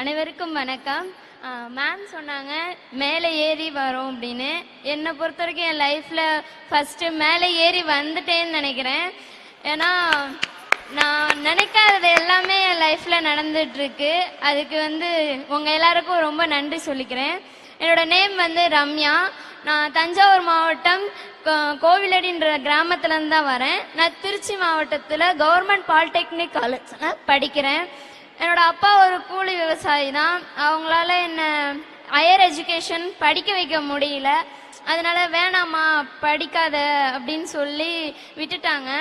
அனைவருக்கும் வணக்கம். மேம் சொன்னாங்க மேலே ஏறி வரோம் அப்படின்னு. என்னை பொறுத்த வரைக்கும் என் லைஃப்பில் ஃபஸ்ட்டு மேலே ஏறி வந்துட்டேன்னு நினைக்கிறேன். ஏன்னா நான் நினைக்காதது எல்லாமே என் லைஃப்பில் நடந்துட்டுருக்கு. அதுக்கு உங்கள் எல்லாருக்கும் ரொம்ப நன்றி சொல்லிக்கிறேன். என்னோட நேம் ரம்யா. நான் தஞ்சாவூர் மாவட்டம் கோவிலடின்ற கிராமத்துலேருந்து தான் வரேன். நான் திருச்சி மாவட்டத்தில் கவர்மெண்ட் பாலிடெக்னிக் காலேஜில் படிக்கிறேன். என்னோட அப்பா ஒரு கூலி விவசாயி தான். அவங்களால என்ன ஹையர் எஜுகேஷன் படிக்க வைக்க முடியல. அதனால வேணாமா படிக்காத அப்படின்னு சொல்லி விட்டுட்டாங்க.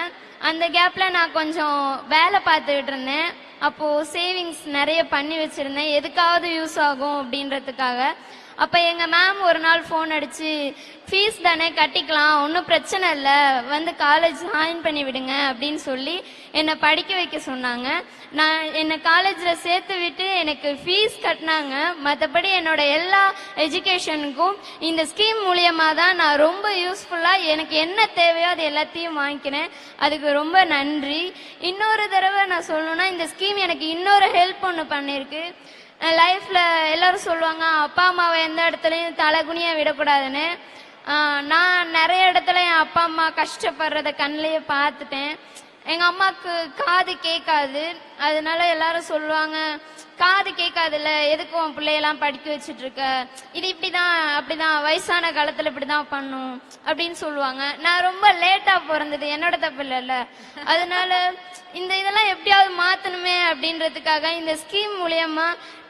அந்த கேப்ல நான் கொஞ்சம் வேலை பார்த்துக்கிட்டு இருந்தேன். அப்போ சேவிங்ஸ் நிறைய பண்ணி வச்சிருந்தேன், எதுக்காவது யூஸ் ஆகும் அப்படின்றதுக்காக. அப்போ எங்கள் மேம் ஒரு நாள் ஃபோன் அடித்து, ஃபீஸ் தானே கட்டிக்கலாம், ஒன்றும் பிரச்சனை இல்லை, காலேஜ் ஜாயின் பண்ணி விடுங்க அப்படின்னு சொல்லி என்னை படிக்க வைக்க சொன்னாங்க. நான் என்னை காலேஜில் சேர்த்து விட்டு எனக்கு ஃபீஸ் கட்டினாங்க. மற்றபடி என்னோட எல்லா எஜுகேஷனுக்கும் இந்த ஸ்கீம் மூலியமாக தான் நான் ரொம்ப யூஸ்ஃபுல்லாக எனக்கு என்ன தேவையோ அது எல்லாத்தையும் வாங்கிக்கிறேன். அதுக்கு ரொம்ப நன்றி. இன்னொரு தடவை நான் சொல்லணும்னா, இந்த ஸ்கீம் எனக்கு இன்னொரு ஹெல்ப் ஒன்று பண்ணியிருக்கு. லைஃப்ல எல்லாரும் சொல்லுவாங்க அப்பா அம்மாவை எந்த இடத்துலையும் தலைகுனியா விடக்கூடாதுன்னு. நான் நிறைய இடத்துல என் அப்பா அம்மா கஷ்டப்படுறத கண்ணிலேயே பார்த்துட்டேன். எங்க அம்மாவுக்கு காது கேட்காது. அதனால எல்லாரும் சொல்லுவாங்க, காது கேட்காதுல்ல, எதுக்கு உன் பிள்ளையெல்லாம் படிக்க வச்சுட்டு இருக்க, இது இப்படிதான் அப்படிதான் வயசான காலத்துல இப்படிதான் பண்ணும் அப்படின்னு சொல்லுவாங்க. நான் ரொம்ப லேட்டா பிறந்தது என்னோட தப்பு இல்லைல்ல. அதனால இதெல்லாம் எப்படியாவது மாத்தணுமே அப்படின்றதுக்காக இந்த ஸ்கீம் மூலியமா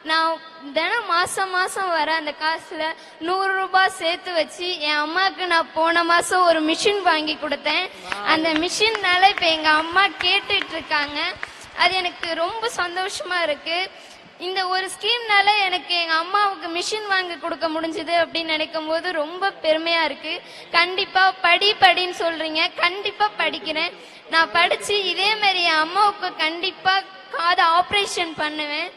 நான் தினம் மாசம் மாசம் வர அந்த காசுல 100 ரூபாய் சேர்த்து வச்சு என் அம்மாவுக்கு நான் போன மாசம் ஒரு மிஷின் வாங்கி கொடுத்தேன். அந்த மிஷின்னால இப்ப எங்க அம்மா கேட்டுட்டு இருக்காங்க. அது எனக்கு ரொம்ப சந்தோஷமா இருக்கு. இந்த ஒரு ஸ்கீம்னால எனக்கு எங்க அம்மாவுக்கு மிஷின் வாங்கி கொடுக்க முடிஞ்சது அப்படின்னு நினைக்கும் போது ரொம்ப பெருமையா இருக்கு. கண்டிப்பா படின்னு சொல்றீங்க, கண்டிப்பா படிக்கிறேன். நான் படிச்சு இதே மாதிரி என் அம்மாவுக்கு கண்டிப்பா காது ஆப்ரேஷன் பண்ணுவேன்.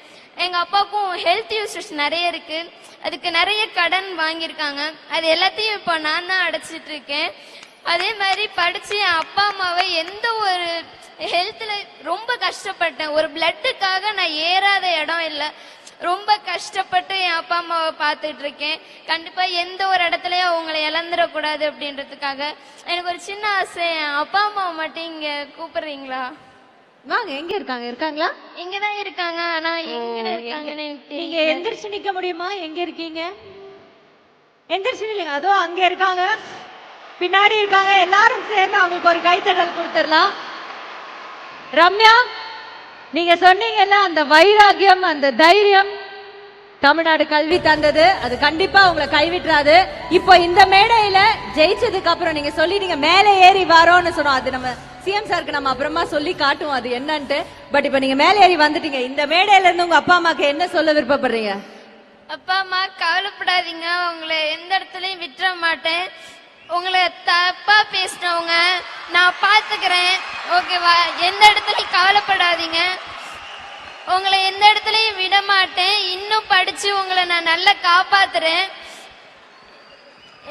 எங்க அப்பாவுக்கும் ஹெல்த் யூசஸ் நிறைய இருக்கு, அதுக்கு நிறைய கடன் வாங்கியிருக்காங்க. அது எல்லாத்தையும் இப்போ நான் தான் அடைச்சிட்டு இருக்கேன். அதே மாதிரி படிச்சு என் அப்பா அம்மாவை எந்த ஒரு ஹெல்த்ல ரொம்ப கஷ்டப்பட்டேன். ஒரு பிளட்டுக்காக நான் ஏறாத இடம் இல்லை. ரொம்ப கஷ்டப்பட்டு என் அப்பா அம்மாவை பார்த்துட்டு இருக்கேன். கண்டிப்பா எந்த ஒரு இடத்துலயும் அவங்களை இழந்துடக்கூடாது அப்படின்றதுக்காக எனக்கு ஒரு சின்ன ஆசை. என் அப்பா அம்மாவை மட்டும் இங்க கூப்பிடுறீங்களா? வாங்க. எங்க இருக்காங்க? இருக்காங்களா? இங்கதான் இருக்காங்க. ஆனா எங்க இருக்காங்கன்னு நீங்க எந்திரிச்சு நிக்க முடியுமா? எங்க இருக்கீங்க? எந்திரிச்சு நில்லுங்க. அதோ அங்க இருக்காங்க, பின்னாடி இருக்காங்க. எல்லாரும் சேர்ந்து அவங்களுக்கு ஒரு கைத்தட்டல் கொடுத்துடலாம். ரம்யா, நீங்க சொன்னீங்கல்ல அந்த வைராகியம், அந்த தைரியம் தமிழ்நாடு கல்வி தந்தது, அது கண்டிப்பா உங்களை கைவிட்டுறாது. இப்போ இந்த மேடையில ஜெயிச்சதுக்கு அப்புறம் நீங்க சொல்லிட்டீங்க மேலே ஏறி வரோம்னு சொன்னோம். அது நம்ம சிஎம் சாருக்கு நம்ம அப்புறமா சொல்லி காட்டுவோம் அது என்னன்ட்டு. பட் இப்ப நீங்க மேலே ஏறி வந்துட்டீங்க. இந்த மேடையில இருந்து உங்க அப்பா அம்மாக்கு என்ன சொல்ல விருப்பப்படுறீங்க? அப்பா அம்மா கவலைப்படாதீங்க, உங்களை எந்த இடத்துலயும் விட்டுற மாட்டேன். உங்களை தப்பா பேசினவங்க நான் பாத்துக்கிறேன், ஓகேவா? எந்த இடத்துலயும் கவலைப்படாதீங்க, உங்களை எந்த இடத்துலயும் விட மாட்டேன். இன்னும் படிச்சு உங்களை நான் நல்லா காப்பாத்துறேன்.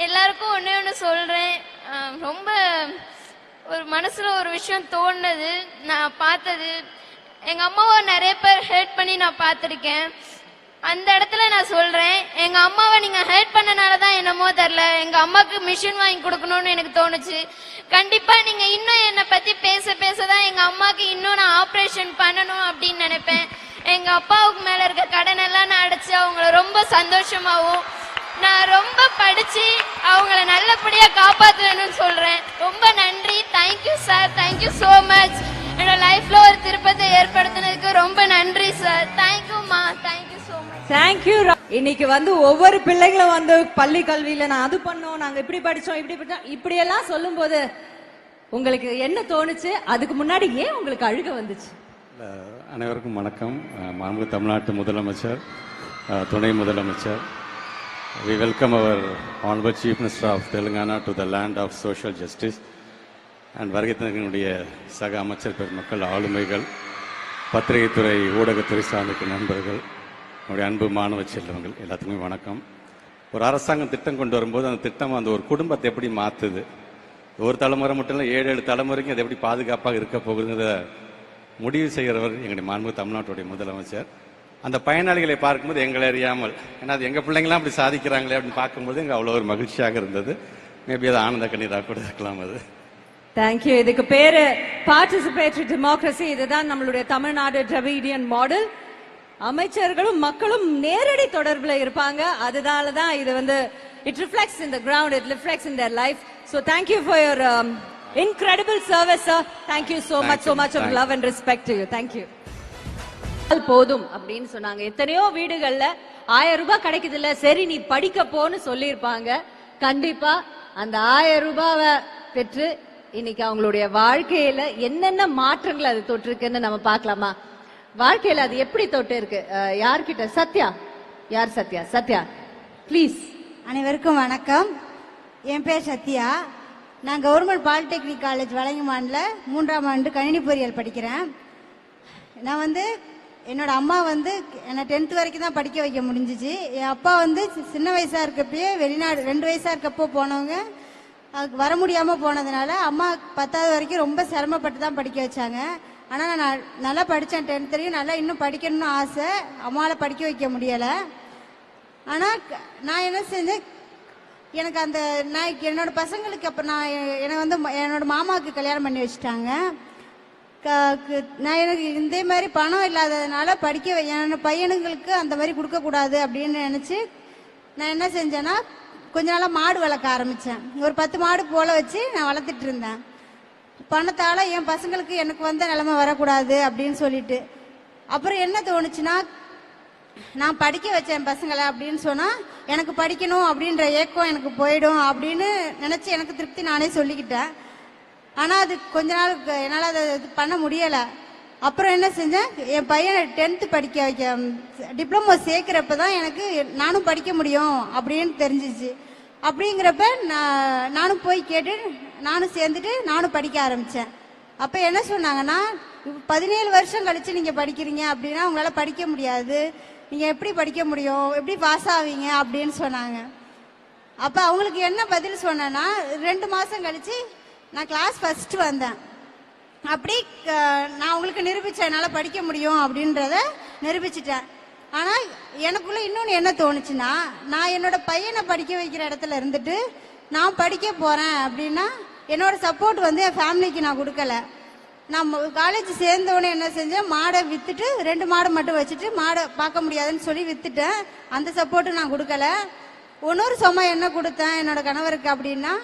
எல்லாருக்கும் ஒண்ணு சொல்றேன். ரொம்ப ஒரு மனசுல ஒரு விஷயம் தோணுது. நான் பார்த்தது, எங்க அம்மாவை நிறைய பேர் ஹெல்ப் பண்ணி நான் பார்த்திருக்கேன். அந்த இடத்துல நான் சொல்றேன், எங்க அம்மாவை நீங்க ஹெல்ப் பண்ணனாலதான் என்னமோ தெரியல எங்க அம்மாக்கு மிஷின் வாங்கி கொடுக்கணும்னு எனக்கு தோணுச்சு. கண்டிப்பா நீங்க இன்னும் என்னை பத்தி பேசதான் எங்க அம்மாக்கு இன்னும் நான் ஆபரேஷன் பண்ணணும் அப்படின்னு நினைப்பேன். எங்க அப்பாவுக்கு மேல இருக்க கடன் எல்லாம் நான் அடைச்சு அவங்கள ரொம்ப சந்தோஷமாவும் நான் ரொம்ப படிச்சு அவங்கள நல்லபடியா காப்பாத்துவேன்னு சொல்றேன். ரொம்ப நன்றி. Thank you sir, thank you so much. என்னோட லைஃப்ல ஒரு திருப்பத்தை ஏற்படுத்தினதுக்கு ரொம்ப நன்றி சார். தேங்க்யூமா, தேங்க்யூ சோ மச். தேங்க்யூ. இன்னைக்கு ஒவ்வொரு பிள்ளைகளும் பள்ளி கல்வியில நான் அது பண்ணோம், நாங்க இப்படி படிச்சோம், இப்படி படிச்சோம், இப்படி எல்லாம் சொல்லும் போது உங்களுக்கு என்ன தோணுச்சு? அதுக்கு முன்னாடி ஏன் உங்களுக்கு அழுக வந்துச்சு? அனைவருக்கும் வணக்கம். மாண்பு தமிழ்நாட்டு முதலமைச்சர், துணை முதலமைச்சர், we welcome our honorable chief minister of Telangana to the land of social justice and வருகைத்தனுடைய சக அமைச்சர் பெருமக்கள், ஆளுமைகள், பத்திரிகைத்துறை, ஊடகத்துறை சார்ந்த நண்பர்கள், என்னுடைய அன்பு மாணவ செல்வங்கள் எல்லாத்துக்குமே வணக்கம். ஒரு அரசாங்கம் திட்டம் கொண்டு வரும்போது அந்த திட்டம் அந்த ஒரு குடும்பத்தை எப்படி மாற்றுது, ஒரு தலைமுறை மட்டும் இல்லை 7 தலைமுறைக்கும் அது எப்படி பாதுகாப்பாக இருக்க போகுதுங்கிறத முடிவு செய்கிறவர் எங்களுடைய மாண்பு தமிழ்நாட்டுடைய முதலமைச்சர். அந்த பயனாளிகளை பார்க்கும்போது எங்களை அறியாமல், ஏன்னா அது எங்கள் பிள்ளைங்களாம் அப்படி சாதிக்கிறாங்களே அப்படின்னு பார்க்கும்போது எங்கள் அவ்வளோ ஒரு மகிழ்ச்சியாக இருந்தது. மேபி அது ஆனந்த கண்ணீராக கூட இருக்கலாம் அது. தேங்க்யூ. இதுக்கு பேரு பார்ட்டிசிபேட்டரி டெமோக்ரஸி. இதுதான் நம்மளுடைய தமிழ்நாடு டிராவிடியன் மாடல். அமைச்சர்களும் மக்களும் நேரடி தொடர்புல இருப்பாங்க. அதனாலதான் இது வந்து it reflects in the ground, it reflects in their life. So thank you for your incredible service sir. Thank you so much of love and respect to you. Thank you. போதும் அப்படின்னு சொன்னாங்க. எத்தனையோ வீடுகள்ல 1000 ரூபாய் கிடைக்குது இல்ல, சரி நீ படிக்க போன்னு சொல்லியிருப்பாங்க. கண்டிப்பா அந்த 1000 ரூபாவை பெற்று இன்னைக்கு அவங்களுடைய வாழ்க்கையில என்னென்ன மாற்றங்கள் அது தொட்டிருக்குன்னு நம்ம பார்க்கலாமா? வாழ்க்கையில அது எப்படி தொட்டு இருக்கு? யார்கிட்ட? சத்யா. யார் சத்யா? சத்யா ப்ளீஸ். அனைவருக்கும் வணக்கம். என் பேர் சத்யா. நான் கவர்மெண்ட் பாலிடெக்னிக் காலேஜ் வலங்கமான்ல 3ஆம் ஆண்டு கணினி பொறியியல் படிக்கிறேன். நான் வந்து என்னோட அம்மா வந்து என்னை 10th வரைக்கும் தான் படிக்க வைக்க முடிஞ்சிச்சு. என் அப்பா வந்து சின்ன வயசா இருக்கப்பயே வெளிநாடு 2 வயசா இருக்கப்போ போனவங்க. அதுக்கு வர முடியாம போனதுனால அம்மா 10வது வரைக்கும் ரொம்ப சிரமப்பட்டு தான் படிக்க வச்சாங்க. ஆனா நான் நல்லா படித்தேன். 10th நல்லா இன்னும் படிக்கணும்னு ஆசை. அம்மாவால் படிக்க வைக்க முடியலை. ஆனா நான் என்ன செஞ்சேன், எனக்கு அந்த நான் என்னோட பசங்களுக்கு அப்போ நான் எனக்கு வந்து என்னோட மாமாவுக்கு கல்யாணம் பண்ணி வச்சுட்டாங்க. நான் எனக்கு இதே மாதிரி பணம் இல்லாததுனால என்னோட பையனுங்களுக்கு அந்த மாதிரி கொடுக்கக்கூடாது அப்படின்னு நினச்சி நான் என்ன செஞ்சேன்னா கொஞ்ச நாளாக மாடு வளர்க்க ஆரம்பித்தேன். ஒரு 10 மாடு போல வச்சு நான் வளர்த்துட்டு இருந்தேன். பணத்தால் என் பசங்களுக்கு எனக்கு வந்த நிலைமை வரக்கூடாது அப்படின்னு சொல்லிட்டு அப்புறம் என்ன தோணுச்சுன்னா, நான் படிக்க வச்சேன் பசங்களை அப்படின்னு சொன்னால் எனக்கு படிக்கணும் அப்படின்ற ஏக்கம் எனக்கு போயிடும் அப்படின்னு நினச்சி எனக்கு திருப்தி நானே சொல்லிக்கிட்டேன். ஆனால் அது கொஞ்ச நாள் என்னால் அதை இது பண்ண முடியலை. அப்புறம் என்ன செஞ்சேன், என் பையனை 10th படிக்க வைக்க டிப்ளமோ சேர்க்குறப்ப தான் எனக்கு நானும் படிக்க முடியும் அப்படின்னு தெரிஞ்சிச்சு. அப்படிங்கிறப்ப நானும் போய் கேட்டு நானும் சேர்ந்துட்டு நானும் படிக்க ஆரம்பித்தேன். அப்போ என்ன சொன்னாங்கன்னா, 17 வருஷம் கழித்து நீங்கள் படிக்கிறீங்க அப்படின்னா உங்களால் படிக்க முடியாது, நீங்கள் எப்படி படிக்க முடியும், எப்படி பாஸ் ஆவீங்க அப்படின்னு சொன்னாங்க. அப்போ அவங்களுக்கு என்ன பதில் சொன்னேன்னா, 2 மாதம் கழித்து நான் கிளாஸ் ஃபர்ஸ்ட் வந்தேன். அப்படி நான் உங்களுக்கு நிரூபித்தேன் என்னால் படிக்க முடியும் அப்படின்றத நிரூபிச்சிட்டேன். ஆனால் எனக்குள்ள இன்னொன்று என்ன தோணுச்சுன்னா, நான் என்னோட பையனை படிக்க வைக்கிற இடத்துல இருந்துட்டு நான் படிக்க போகிறேன் அப்படின்னா என்னோட சப்போர்ட் வந்து என் ஃபேமிலிக்கு நான் கொடுக்கல. நான் காலேஜ் சேர்ந்தோடனே என்ன செஞ்சேன், மாடை விற்றுட்டு 2 மாடை மட்டும் வச்சுட்டு மாடை பார்க்க முடியாதுன்னு சொல்லி விற்றுட்டேன். அந்த சப்போர்ட்டு நான் கொடுக்கல. இன்னொரு சுமை என்ன கொடுத்தேன் என்னோட கணவருக்கு அப்படின்னா,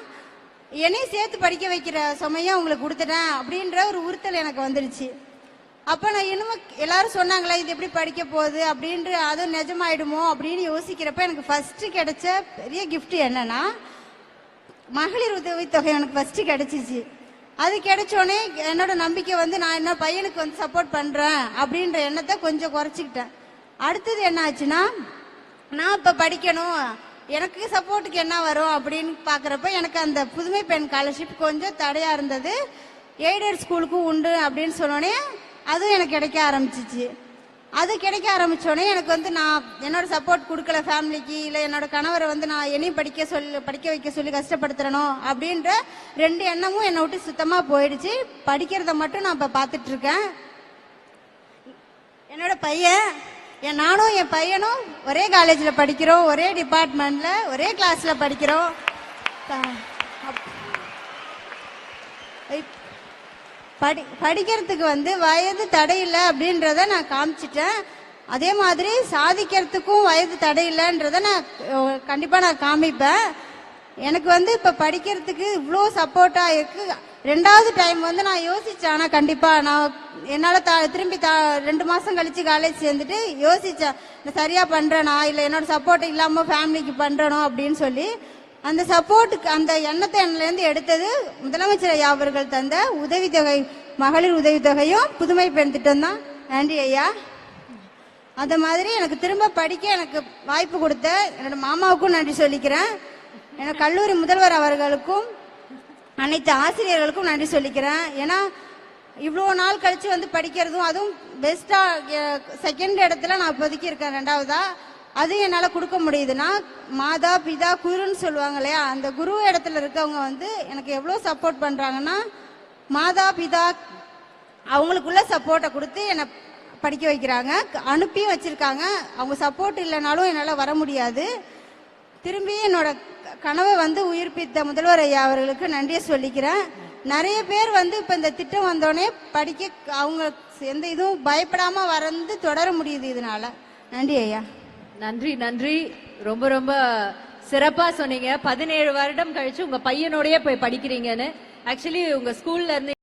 என்னையும் சேர்த்து படிக்க வைக்கிற சுமையும் உங்களுக்கு கொடுத்துட்டேன் அப்படின்ற ஒரு உறுத்தல் எனக்கு வந்துடுச்சு. அப்போ நான் இன்னமும் எல்லாரும் சொன்னாங்களே இது எப்படி படிக்க போகுது அப்படின்ற அதுவும் நிஜமாயிடுமோ அப்படின்னு யோசிக்கிறப்ப எனக்கு ஃபர்ஸ்ட் கிடைச்ச பெரிய கிஃப்ட் என்னன்னா, மகளிர் உதவித்தொகை எனக்கு ஃபர்ஸ்ட் கிடைச்சிச்சு. அது கிடைச்சோடனே என்னோட நம்பிக்கை வந்து நான் என்ன பையனுக்கு வந்து சப்போர்ட் பண்ணுறேன் அப்படின்ற எண்ணத்தை கொஞ்சம் குறைச்சிக்கிட்டேன். அடுத்தது என்ன ஆச்சுன்னா, நான் இப்போ படிக்கணும் எனக்கு சப்போர்ட்டுக்கு என்ன வரும் அப்படின்னு பார்க்குறப்ப எனக்கு அந்த புதுமை பெண் ஸ்காலர்ஷிப் கொஞ்சம் தடையாக இருந்தது. எய்டட் ஸ்கூலுக்கும் உண்டு அப்படின்னு சொன்னோடனே அதுவும் எனக்கு கிடைக்க ஆரம்பிச்சிச்சு. அது கிடைக்க ஆரம்பித்தோடனே எனக்கு வந்து நான் என்னோட சப்போர்ட் கொடுக்கல ஃபேமிலிக்கு, இல்லை என்னோட கணவரை வந்து நான் என்னையும் படிக்க வைக்க சொல்லி கஷ்டப்படுத்துறணும் அப்படின்ற 2 எண்ணமும் என்னை விட்டு சுத்தமாக போயிடுச்சு. படிக்கிறத மட்டும் நான் இப்போ பார்த்துட்ருக்கேன். என்னோட பையன் நானும் என் பையனும் ஒரே காலேஜில் படிக்கிறோம், ஒரே டிபார்ட்மெண்ட்டில் ஒரே கிளாஸில் படிக்கிறோம். படிக்கிறதுக்கு வந்து வயது தடை இல்லை அப்படின்றத நான் காமிச்சிட்டேன். அதே மாதிரி சாதிக்கிறதுக்கும் வயது தடை இல்லைன்றத நான் கண்டிப்பாக நான் காமிப்பேன். எனக்கு வந்து இப்போ படிக்கிறதுக்கு இவ்வளோ சப்போர்ட்டாக இருக்கு. 2வது டைம் வந்து நான் யோசித்தேன். ஆனால் கண்டிப்பாக நான் என்னால் திரும்பி 2 மாதம் கழித்து காலேஜ் சேர்ந்துட்டு யோசித்தேன், நான் சரியாக பண்ணுறேனா இல்லை என்னோட சப்போர்ட் இல்லாமல் ஃபேமிலிக்கு பண்ணுறனோ அப்படின்னு சொல்லி. அந்த சப்போர்ட்டுக்கு அந்த எண்ணத்தை என்னிலேருந்து எடுத்தது முதலமைச்சர் ஐயா அவர்கள் தந்த உதவித்தொகை, மகளிர் உதவித்தொகையும் புதுமை பெண் திட்டம் தான். நன்றி ஐயா. அந்த மாதிரி எனக்கு திரும்ப படிக்க எனக்கு வாய்ப்பு கொடுத்த என்னோட மாமாவுக்கும் நன்றி சொல்லிக்கிறேன். என்னோட கல்லூரி முதல்வர் அவர்களுக்கும் அனைத்து ஆசிரியர்களுக்கும் நன்றி சொல்லிக்கிறேன். ஏன்னா இவ்வளோ நாள் கழித்து வந்து படிக்கிறதும் அதுவும் பெஸ்ட்டாக 2nd இடத்துல நான் இப்போதைக்கு இருக்கேன். 2வதா அது என்னால் கொடுக்க முடியுதுன்னா, மாதா பிதா குருன்னு சொல்லுவாங்க இல்லையா, அந்த குரு இடத்துல இருக்கவங்க வந்து எனக்கு எவ்வளோ சப்போர்ட் பண்ணுறாங்கன்னா, மாதா பிதா அவங்களுக்குள்ள சப்போர்ட்டை கொடுத்து என்னை படிக்க வைக்கிறாங்க, அனுப்பியும் வச்சிருக்காங்க. அவங்க சப்போர்ட் இல்லைனாலும் என்னால் வர முடியாது. திரும்பி என்னோட கனவை வந்து உயிர்ப்பித்த முதல்வர் ஐயா அவர்களுக்கு நன்றியை சொல்லிக்கிறேன். நிறைய பேர் வந்து இப்போ இந்த திட்டம் வந்தோடனே படிக்க அவங்க எந்த இதுவும் பயப்படாமல் வந்து தொடர முடியுது. இதனால நன்றி ஐயா. நன்றி நன்றி, ரொம்ப ரொம்ப சிறப்பா சொன்னீங்க. 17 வருடம் கழிச்சு உங்க பையனோடய போய் படிக்கிறீங்கன்னு. ஆக்சுவலி உங்க ஸ்கூல்ல இருந்து